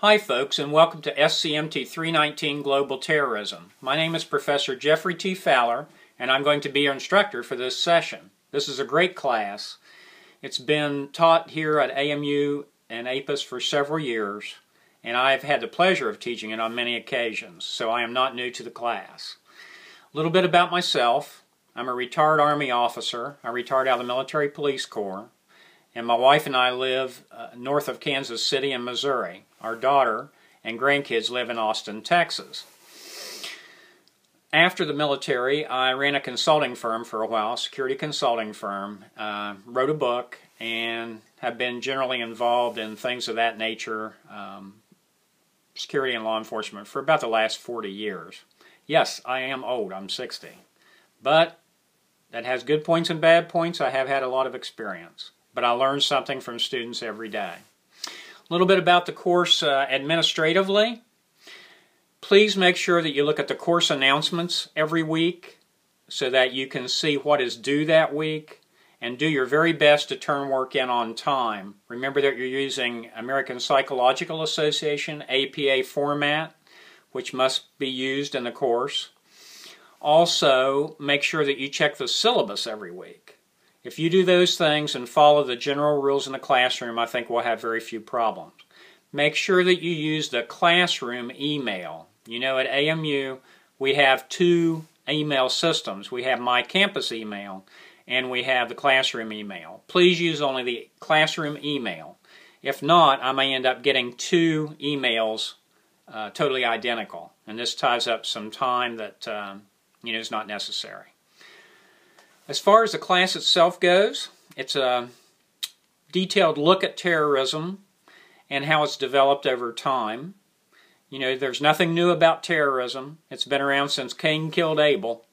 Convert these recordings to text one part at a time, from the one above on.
Hi folks, and welcome to SCMT319 Global Terrorism. My name is Professor Jeffrey T. Fowler, and I'm going to be your instructor for this session. This is a great class. It's been taught here at AMU and APUS for several years, and I've had the pleasure of teaching it on many occasions, so I am not new to the class. A little bit about myself. I'm a retired Army officer. I retired out of the Military Police Corps. And my wife and I live north of Kansas City in Missouri. Our daughter and grandkids live in Austin, Texas. After the military, I ran a consulting firm for a while, security consulting firm, wrote a book, and have been generally involved in things of that nature, security and law enforcement, for about the last 40 years. Yes, I am old, I'm 60. But that has good points and bad points. I have had a lot of experience. But I learn something from students every day. A little bit about the course administratively. Please make sure that you look at the course announcements every week so that you can see what is due that week and do your very best to turn work in on time. Remember that you're using American Psychological Association APA format, which must be used in the course. Also, make sure that you check the syllabus every week. If you do those things and follow the general rules in the classroom, I think we'll have very few problems. Make sure that you use the classroom email. You know, at AMU, we have two email systems. We have my campus email and we have the classroom email. Please use only the classroom email. If not, I may end up getting two emails totally identical. And this ties up some time that is not necessary. As far as the class itself goes, it's a detailed look at terrorism and how it's developed over time. You know, there's nothing new about terrorism. It's been around since Cain killed Abel.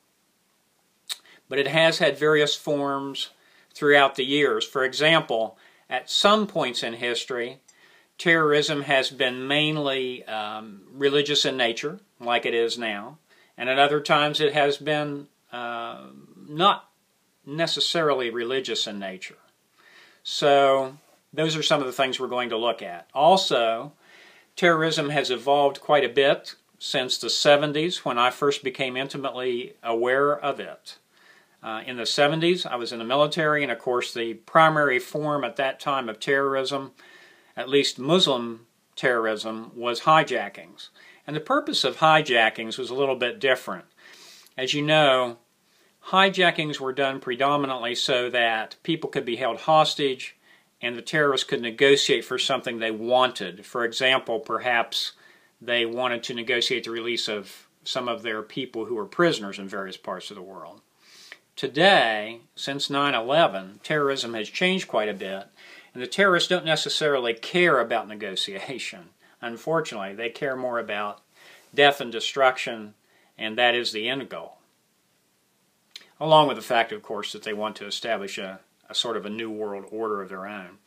But it has had various forms throughout the years. For example, at some points in history, terrorism has been mainly religious in nature, like it is now. And at other times it has been not necessarily religious in nature. So those are some of the things we're going to look at. Also, terrorism has evolved quite a bit since the 70s when I first became intimately aware of it. In the 70s, I was in the military, and of course the primary form at that time of terrorism, at least Muslim terrorism, was hijackings. And the purpose of hijackings was a little bit different. As you know, hijackings were done predominantly so that people could be held hostage and the terrorists could negotiate for something they wanted. For example, perhaps they wanted to negotiate the release of some of their people who were prisoners in various parts of the world. Today, since 9/11, terrorism has changed quite a bit, and the terrorists don't necessarily care about negotiation. Unfortunately, they care more about death and destruction, and that is the end goal. Along with the fact, of course, that they want to establish a sort of a new world order of their own.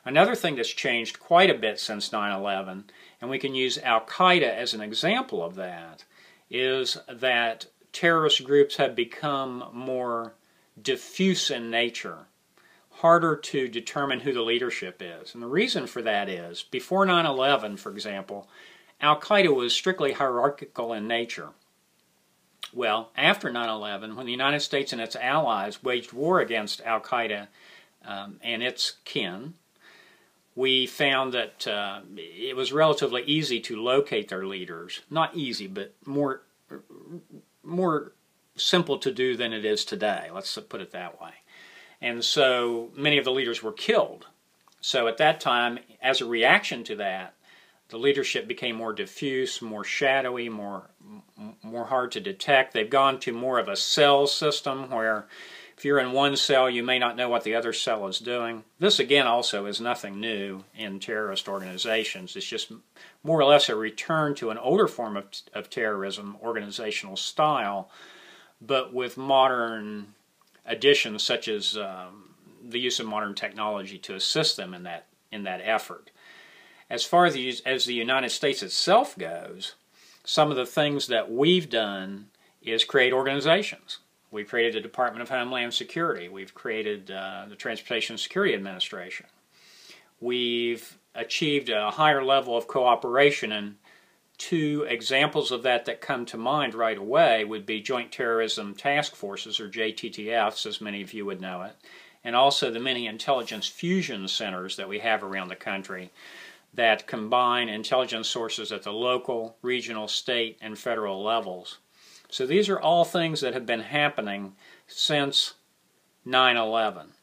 Another thing that's changed quite a bit since 9/11, and we can use Al-Qaeda as an example of that, is that terrorist groups have become more diffuse in nature, harder to determine who the leadership is. And the reason for that is, before 9/11, for example, Al-Qaeda was strictly hierarchical in nature. Well, after 9/11, when the United States and its allies waged war against Al-Qaeda and its kin, we found that it was relatively easy to locate their leaders. Not easy, but more simple to do than it is today. Let's put it that way. And so many of the leaders were killed. So at that time, as a reaction to that, the leadership became more diffuse, more shadowy, more hard to detect. They've gone to more of a cell system where if you're in one cell, you may not know what the other cell is doing. This, again, also is nothing new in terrorist organizations. It's just more or less a return to an older form of terrorism, organizational style, but with modern additions such as the use of modern technology to assist them in that effort. As far as the United States itself goes, some of the things that we've done is create organizations. We've created the Department of Homeland Security. We've created the Transportation Security Administration. We've achieved a higher level of cooperation, and two examples of that come to mind right away would be Joint Terrorism Task Forces, or JTTFs, as many of you would know it, and also the many intelligence fusion centers that we have around the country that combine intelligence sources at the local, regional, state, and federal levels. So these are all things that have been happening since 9/11.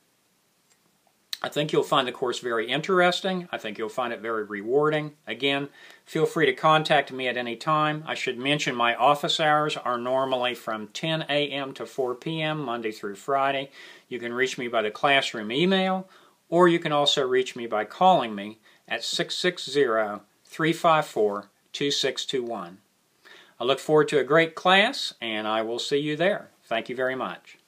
I think you'll find the course very interesting. I think you'll find it very rewarding. Again, feel free to contact me at any time. I should mention my office hours are normally from 10 a.m. to 4 p.m. Monday through Friday. You can reach me by the classroom email, or you can also reach me by calling me at 660-354-2621. I look forward to a great class, and I will see you there. Thank you very much.